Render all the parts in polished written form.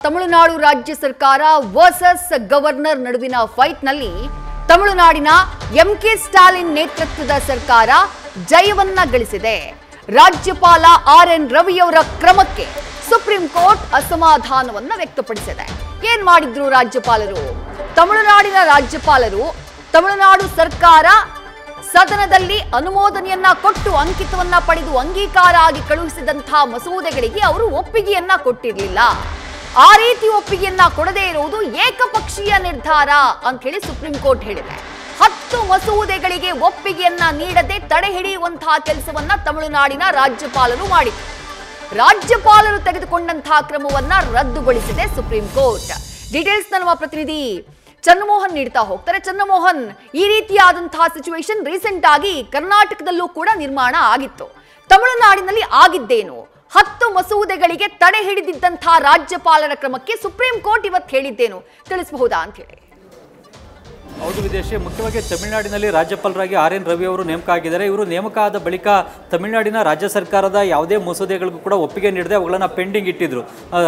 ತಮಿಳುನಾಡು ರಾಜ್ಯ ಸರ್ಕಾರ versus governor ನಡುವಿನ ಫೈಟ್ನಲ್ಲಿ ತಮಿಳುನಾಡಿನ ಎಂಕೆ ಸ್ಟಾಲಿನ್ ನೇತೃತ್ವದ ಸರ್ಕಾರ ಜಯವನ್ನ ಗಳಿಸಿದೆ. ರಾಜ್ಯಪಾಲ ಆರ್.ಎನ್. ರವಿಯವರ ಕ್ರಮಕ್ಕೆ ಸುಪ್ರೀಂ ಕೋರ್ಟ್ ಅಸಮಾಧಾನವನ್ನ ವ್ಯಕ್ತಪಡಿಸಿದೆ. ಏನ್ ಮಾಡಿದ್ರು ರಾಜ್ಯಪಾಲರು? ತಮಿಳುನಾಡಿನ ರಾಜ್ಯಪಾಲರು ತಮಿಳುನಾಡು ಸರ್ಕಾರ ಸದನದಲ್ಲಿ ಅನುಮೋದನೆಯನ್ನ ಕೊಟ್ಟು ಅಂಕಿತವನ್ನ ಪಡೆದು ಅಂಗೀಕಾರ ಆಗಿ ಕಳುಹಿಸಿದಂತಹ ಮಸೂದೆಗಳಿಗೆ ಅವರು ಒಪ್ಪಿಗೆಯನ್ನ ಕೊಟ್ಟಿರಲಿಲ್ಲ. ಆ ರೀತಿ ಒಪ್ಪಿಗೆಯನ್ನ ಕೊಡದೇ ಇರುವುದು ಏಕಪಕ್ಷೀಯ ನಿರ್ಧಾರ ಅಂತ ಹೇಳಿ ಸುಪ್ರೀಂ ಕೋರ್ಟ್ ಹೇಳಿದೆ. 10 ಮಸೂದೆಗಳಿಗೆ ಒಪ್ಪಿಗೆಯನ್ನ ನೀಡದೆ ತಡೆ ಹಿಡಿಯುವಂತಹ ಕೆಲಸವನ್ನ ತಮಿಳುನಾಡಿನ ರಾಜ್ಯಪಾಲರು ಮಾಡಿದರು. ರಾಜ್ಯಪಾಲರು ತೆಗೆದುಕೊಂಡಂತಹ ಕ್ರಮವನ್ನ ರದ್ದುಗೊಳಿಸಿದೆ ಸುಪ್ರೀಂ ಕೋರ್ಟ್. ಡೀಟೇಲ್ಸ್ ನಮ್ಮ ಪ್ರತಿನಿಧಿ ಚನ್ನಮೋಹನ್ ನೀಡ್ತಾ ಹೋಗ್ತಾರೆ. ಚನ್ನಮೋಹನ್, ಈ ರೀತಿಯಾದಂತಹ ಸಿಚುವೇಶನ್ ರೀಸೆಂಟ್ ಆಗಿ ಕರ್ನಾಟಕದಲ್ಲೂ ಕೂಡ ನಿರ್ಮಾಣ ಆಗಿತ್ತು. ತಮಿಳುನಾಡಿನಲ್ಲಿ ಆಗಿದ್ದೇನು? 10 ಮಸೂದೆಗಳಿಗೆ ತಡೆ ಹಿಡಿದಿದ್ದಂತಹ ರಾಜ್ಯಪಾಲರ ಕ್ರಮಕ್ಕೆ ಸುಪ್ರೀಂ ಕೋರ್ಟ್ ಇವತ್ತು ಹೇಳಿದ್ದೇನು ತಿಳಿಸಬಹುದಾ ಅಂತ ಹೇಳಿ? ಹೌದು ವಿದೇಶಿ, ಮುಖ್ಯವಾಗಿ ತಮಿಳುನಾಡಿನಲ್ಲಿ ರಾಜ್ಯಪಾಲರಾಗಿ ಆರ್.ಎನ್. ರವಿ ಅವರು ನೇಮಕ ಆಗಿದ್ದಾರೆ. ಇವರು ನೇಮಕ ಆದ ಬಳಿಕ ತಮಿಳುನಾಡಿನ ರಾಜ್ಯ ಸರ್ಕಾರದ ಯಾವುದೇ ಮಸೂದೆಗಳಿಗೂ ಕೂಡ ಒಪ್ಪಿಗೆ ನೀಡದೆ ಅವುಗಳನ್ನು ಪೆಂಡಿಂಗ್ ಇಟ್ಟಿದ್ರು.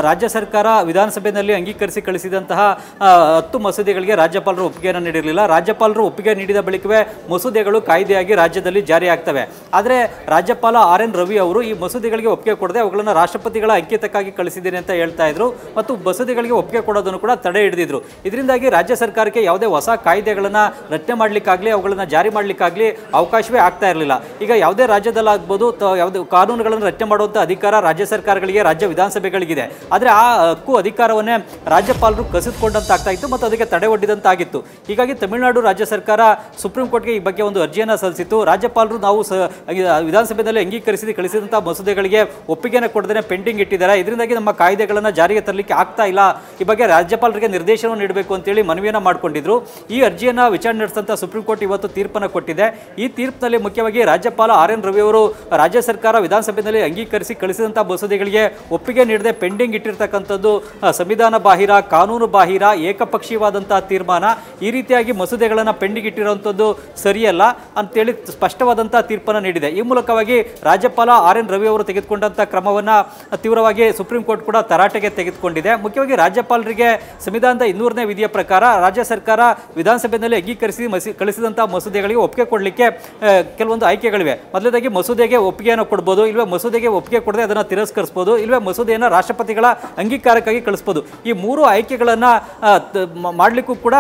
ರಾಜ್ಯ ಸರ್ಕಾರ ವಿಧಾನಸಭೆಯಲ್ಲಿ ಅಂಗೀಕರಿಸಿ ಕಳಿಸಿದಂತಹ 10 ಮಸೂದೆಗಳಿಗೆ ರಾಜ್ಯಪಾಲರು ಒಪ್ಪಿಗೆಯನ್ನು ನೀಡಿರಲಿಲ್ಲ. ರಾಜ್ಯಪಾಲರು ಒಪ್ಪಿಗೆ ನೀಡಿದ ಬಳಿಕವೇ ಮಸೂದೆಗಳು ಕಾಯ್ದೆಯಾಗಿ ರಾಜ್ಯದಲ್ಲಿ ಜಾರಿ ಆಗ್ತವೆ. ಆದರೆ ರಾಜ್ಯಪಾಲ ಆರ್.ಎನ್. ರವಿ ಅವರು ಈ ಮಸೂದೆಗಳಿಗೆ ಒಪ್ಪಿಗೆ ಕೊಡದೆ ಅವುಗಳನ್ನು ರಾಷ್ಟ್ರಪತಿಗಳ ಅಂಕಿತಕ್ಕಾಗಿ ಕಳಿಸಿದ್ದೇನೆ ಅಂತ ಹೇಳ್ತಾ ಇದ್ರು ಮತ್ತು ಮಸೂದೆಗಳಿಗೆ ಒಪ್ಪಿಗೆ ಕೊಡೋದನ್ನು ಕೂಡ ತಡೆ ಹಿಡಿದಿದ್ರು. ಇದರಿಂದಾಗಿ ರಾಜ್ಯ ಸರ್ಕಾರಕ್ಕೆ ಯಾವುದೇ ಹೊಸ ಕಾಯ್ದೆಗಳನ್ನು ರಚನೆ ಮಾಡಲಿಕ್ಕಾಗಲಿ ಅವುಗಳನ್ನು ಜಾರಿ ಮಾಡಲಿಕ್ಕಾಗಲಿ ಅವಕಾಶವೇ ಆಗ್ತಾ ಇರಲಿಲ್ಲ. ಈಗ ಯಾವುದೇ ರಾಜ್ಯದಲ್ಲಾಗ್ಬೋದು ಯಾವುದೇ ಕಾನೂನುಗಳನ್ನು ರಚನೆ ಮಾಡುವಂಥ ಅಧಿಕಾರ ರಾಜ್ಯ ಸರ್ಕಾರಗಳಿಗೆ, ರಾಜ್ಯ ವಿಧಾನಸಭೆಗಳಿಗಿದೆ. ಆದರೆ ಆ ಹಕ್ಕು ಅಧಿಕಾರವನ್ನೇ ರಾಜ್ಯಪಾಲರು ಕಸಿದುಕೊಂಡಂತಾಗ್ತಾ ಇತ್ತು ಮತ್ತು ಅದಕ್ಕೆ ತಡೆ ಒಡ್ಡಿದಂತಾಗಿತ್ತು. ಹೀಗಾಗಿ ತಮಿಳುನಾಡು ರಾಜ್ಯ ಸರ್ಕಾರ ಸುಪ್ರೀಂ ಕೋರ್ಟ್ಗೆ ಈ ಬಗ್ಗೆ ಒಂದು ಅರ್ಜಿಯನ್ನು ಸಲ್ಲಿಸಿತ್ತು. ರಾಜ್ಯಪಾಲರು ನಾವು ವಿಧಾನಸಭೆಯಲ್ಲಿ ಅಂಗೀಕರಿಸಿ ಕಳಿಸಿದಂಥ ಮಸೂದೆಗಳಿಗೆ ಒಪ್ಪಿಗೆಯನ್ನು ಕೊಡದೇ ಪೆಂಡಿಂಗ್ ಇಟ್ಟಿದ್ದಾರೆ, ಇದರಿಂದಾಗಿ ನಮ್ಮ ಕಾಯ್ದೆಗಳನ್ನು ಜಾರಿಗೆ ತರಲಿಕ್ಕೆ ಆಗ್ತಾ ಇಲ್ಲ, ಈ ಬಗ್ಗೆ ರಾಜ್ಯಪಾಲರಿಗೆ ನಿರ್ದೇಶನ ನೀಡಬೇಕು ಅಂತೇಳಿ ಮನವಿಯನ್ನು ಮಾಡಿಕೊಂಡಿದ್ರು. ಈ ಅರ್ಜಿಯನ್ನು ವಿಚಾರಣೆ ನಡೆಸಿದಂಥ ಸುಪ್ರೀಂ ಕೋರ್ಟ್ ಇವತ್ತು ತೀರ್ಪನ್ನು ಕೊಟ್ಟಿದೆ. ಈ ತೀರ್ಪಿನಲ್ಲಿ ಮುಖ್ಯವಾಗಿ ರಾಜ್ಯಪಾಲ ಆರ್.ಎನ್. ರವಿ ಅವರು ರಾಜ್ಯ ಸರ್ಕಾರ ವಿಧಾನಸಭೆಯಲ್ಲಿ ಅಂಗೀಕರಿಸಿ ಕಳಿಸಿದಂಥ ಮಸೂದೆಗಳಿಗೆ ಒಪ್ಪಿಗೆ ನೀಡದೆ ಪೆಂಡಿಂಗ್ ಇಟ್ಟಿರ್ತಕ್ಕಂಥದ್ದು ಸಂವಿಧಾನ ಬಾಹಿರ, ಕಾನೂನು ಬಾಹಿರ, ಏಕಪಕ್ಷೀಯವಾದಂತಹ ತೀರ್ಮಾನ. ಈ ರೀತಿಯಾಗಿ ಮಸೂದೆಗಳನ್ನು ಪೆಂಡಿಂಗ್ ಇಟ್ಟಿರುವಂಥದ್ದು ಸರಿಯಲ್ಲ ಅಂತೇಳಿ ಸ್ಪಷ್ಟವಾದಂಥ ತೀರ್ಪನ್ನು ನೀಡಿದೆ. ಈ ಮೂಲಕವಾಗಿ ರಾಜ್ಯಪಾಲ ಆರ್.ಎನ್. ರವಿ ಅವರು ತೆಗೆದುಕೊಂಡಂಥ ಕ್ರಮವನ್ನು ತೀವ್ರವಾಗಿ ಸುಪ್ರೀಂ ಕೋರ್ಟ್ ಕೂಡ ತರಾಟೆಗೆ ತೆಗೆದುಕೊಂಡಿದೆ. ಮುಖ್ಯವಾಗಿ ರಾಜ್ಯಪಾಲರಿಗೆ ಸಂವಿಧಾನದ 200ನೇ ವಿಧಿಯ ಪ್ರಕಾರ ರಾಜ್ಯ ಸರ್ಕಾರ ವಿಧಾನಸಭೆಯಲ್ಲಿ ಅಂಗೀಕರಿಸಿ ಕಳಿಸಿದಂಥ ಮಸೂದೆಗಳಿಗೆ ಒಪ್ಪಿಗೆ ಕೊಡಲಿಕ್ಕೆ ಕೆಲವೊಂದು ಆಯ್ಕೆಗಳಿವೆ. ಮೊದಲನೇದಾಗಿ ಮಸೂದೆಗೆ ಒಪ್ಪಿಗೆಯನ್ನು ಕೊಡ್ಬೋದು, ಇಲ್ಲವೇ ಮಸೂದೆಗೆ ಒಪ್ಪಿಗೆ ಕೊಡದೆ ಅದನ್ನು ತಿರಸ್ಕರಿಸಬಹುದು, ಇಲ್ಲವೇ ಮಸೂದೆಯನ್ನು ರಾಷ್ಟ್ರಪತಿಗಳ ಅಂಗೀಕಾರಕ್ಕಾಗಿ ಕಳಿಸಬಹುದು. ಈ 3 ಆಯ್ಕೆಗಳನ್ನು ಮಾಡಲಿಕ್ಕೂ ಕೂಡ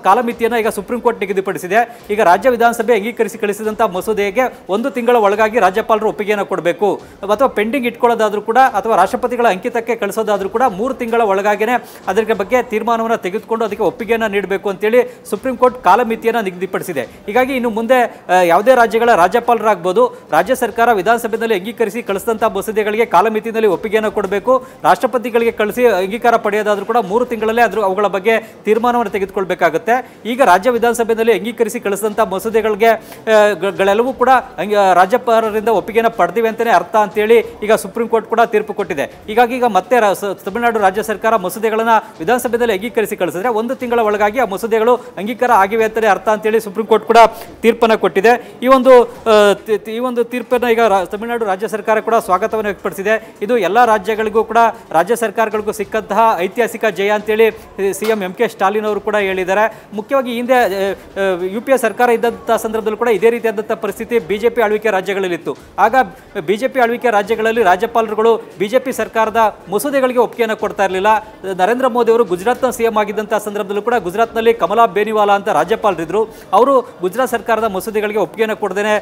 ಕಾಲಮಿತಿಯನ್ನು ಈಗ ಸುಪ್ರೀಂ ಕೋರ್ಟ್ ನಿಗದಿಪಡಿಸಿದೆ. ಈಗ ರಾಜ್ಯ ವಿಧಾನಸಭೆ ಅಂಗೀಕರಿಸಿ ಕಳಿಸಿದಂಥ ಮಸೂದೆಗೆ 1 ತಿಂಗಳ ಒಳಗಾಗಿ ರಾಜ್ಯಪಾಲರು ಒಪ್ಪಿಗೆಯನ್ನು ಕೊಡಬೇಕು, ಅಥವಾ ಪೆಂಡಿಂಗ್ ಇಟ್ಕೊಳ್ಳೋದಾದ್ರೂ ಕೂಡ ಅಥವಾ ರಾಷ್ಟ್ರಪತಿಗಳ ಅಂಕಿತಕ್ಕೆ ಕಳಿಸೋದಾದ್ರೂ ಕೂಡ 3 ತಿಂಗಳ ಒಳಗಾಗಿನೇ ಅದರ ಬಗ್ಗೆ ತೀರ್ಮಾನವನ್ನು ತೆಗೆದುಕೊಂಡು ಅದಕ್ಕೆ ಒಪ್ಪಿಗೆಯನ್ನು ನೀಡಬೇಕು ಅಂತೇಳಿ ಸುಪ್ರೀಂ ಕೋರ್ಟ್ ಕಾಲಮಿತಿಯನ್ನು ನಿಗದಿಪಡಿಸಿದೆ. ಹೀಗಾಗಿ ಇನ್ನು ಮುಂದೆ ಯಾವುದೇ ರಾಜ್ಯಗಳ ರಾಜ್ಯಪಾಲರಾಗಬಹುದು, ರಾಜ್ಯ ಸರ್ಕಾರ ವಿಧಾನಸಭೆಯಲ್ಲಿ ಅಂಗೀಕರಿಸಿ ಕಳಿಸಿದಂಥ ಮಸೂದೆಗಳಿಗೆ ಕಾಲಮಿತಿಯಲ್ಲಿ ಒಪ್ಪಿಗೆಯನ್ನು ಕೊಡಬೇಕು. ರಾಷ್ಟ್ರಪತಿಗಳಿಗೆ ಕಳಿಸಿ ಅಂಗೀಕಾರ ಪಡೆಯೋದಾದ್ರೂ ಕೂಡ 3 ತಿಂಗಳಲ್ಲೇ ಅವುಗಳ ಬಗ್ಗೆ ತೀರ್ಮಾನವನ್ನು ತೆಗೆದುಕೊಳ್ಬೇಕಾಗುತ್ತೆ. ಈಗ ರಾಜ್ಯ ವಿಧಾನಸಭೆಯಲ್ಲಿ ಅಂಗೀಕರಿಸಿ ಕಳಿಸಿದಂಥ ಮಸೂದೆಗಳಿಗೆ ಗಳೆಲ್ಲವೂ ಕೂಡ ರಾಜ್ಯಪಾಲರಿಂದ ಒಪ್ಪಿಗೆಯನ್ನು ಪಡೆದಿವೆ ಅಂತಲೇ ಅರ್ಥ ಅಂತೇಳಿ ಈಗ ಸುಪ್ರೀಂ ಕೋರ್ಟ್ ಕೂಡ ತೀರ್ಪು ಕೊಟ್ಟಿದೆ. ಹೀಗಾಗಿ ಈಗ ಮತ್ತೆ ತಮಿಳುನಾಡು ರಾಜ್ಯ ಸರ್ಕಾರ ಮಸೂದೆಗಳನ್ನು ವಿಧಾನಸಭೆಯಲ್ಲಿ ಅಂಗೀಕರಿಸಿ ಕಳಿಸಿದ್ರೆ 1 ತಿಂಗಳ ಒಳಗಾಗಿ ಆ ಮಸೂದೆಗಳು ಅಂಗೀಕಾರ ಆಗಿವೆ ಅಂತಲೇ ಅರ್ಥ ಅಂತೇಳಿ ಸುಪ್ರೀಂ ಕೋರ್ಟ್ ಕೂಡ ತೀರ್ಪನ್ನು ಕೊಟ್ಟಿದೆ. ಈ ಒಂದು ತೀರ್ಪನ್ನು ಈಗ ತಮಿಳುನಾಡು ರಾಜ್ಯ ಸರ್ಕಾರ ಕೂಡ ಸ್ವಾಗತವನ್ನು ವ್ಯಕ್ತಪಡಿಸಿದೆ. ಇದು ಎಲ್ಲ ರಾಜ್ಯಗಳಿಗೂ ಕೂಡ ರಾಜ್ಯ ಸರ್ಕಾರಗಳಿಗೂ ಸಿಕ್ಕಂತಹ ಐತಿಹಾಸಿಕ ಜಯ ಅಂತೇಳಿ ಸಿಎಂ ಎಂ.ಕೆ. ಸ್ಟಾಲಿನ್ ಅವರು ಕೂಡ ಹೇಳಿದ್ದಾರೆ. ಮುಖ್ಯವಾಗಿ ಹಿಂದೆ UPA ಸರ್ಕಾರ ಇದ್ದಂಥ ಸಂದರ್ಭದಲ್ಲೂ ಕೂಡ ಇದೇ ರೀತಿಯಾದಂಥ ಪರಿಸ್ಥಿತಿ ಬಿಜೆಪಿ ಆಳ್ವಿಕೆ ರಾಜ್ಯಗಳಲ್ಲಿತ್ತು. ಆಗ ಬಿಜೆಪಿ ಆಳ್ವಿಕೆ ರಾಜ್ಯಗಳಲ್ಲಿ ರಾಜ್ಯಪಾಲರುಗಳು ಬಿಜೆಪಿ ಸರ್ಕಾರದ ಮಸೂದೆಗಳಿಗೆ ಒಪ್ಪಿಗೆಯನ್ನು ಕೊಡ್ತಾ ಇರಲಿಲ್ಲ. ನರೇಂದ್ರ ಮೋದಿ ಅವರು ಗುಜರಾತ್ನ ಸಿಎಂ ಆಗಿದ್ದಂಥ ಸಂದರ್ಭದಲ್ಲೂ ಕೂಡ ಗುಜರಾತ್ನಲ್ಲಿ ಕಮಲಾ ಬೇನಿವಾಲಾ ಅಂತ ರಾಜ್ಯಪಾಲರಿದ್ರು. ಅವರು ಗುಜರಾತ್ ಸರ್ಕಾರದ ಮಸೂದೆಗಳಿಗೆ ಒಪ್ಪಿಗೆಯನ್ನು ಕೊಡದೇನೆ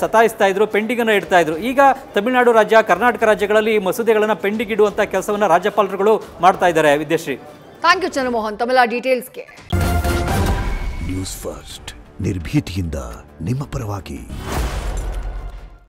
ಸತಾಯಿಸ್ತಾ ಇದ್ರು, ಪೆಂಡಿಂಗ್ ಅನ್ನು ಇಡ್ತಾ ಇದ್ರು. ಈಗ ತಮಿಳುನಾಡು ರಾಜ್ಯ, ಕರ್ನಾಟಕ ರಾಜ್ಯಗಳಲ್ಲಿ ಈ ಮಸೂದೆಗಳನ್ನು ಪೆಂಡಿಂಗ್ ಇಡುವಂತ ಕೆಲಸವನ್ನು ರಾಜ್ಯಪಾಲರುಗಳು ಮಾಡ್ತಾ ಇದ್ದಾರೆ. ವಿದ್ಯಾಶ್ರೀ, ಥ್ಯಾಂಕ್ ಯು ಚನ್ನಮೋಹನ್ ತಮಿಳ ಡೀಟೇಲ್ಸ್ಗೆ. ನ್ಯೂಸ್ ಫಸ್ಟ್ ನಿರ್ಭೀತಿಯಿಂದ ನಿಮ್ಮ ಪರವಾಗಿ.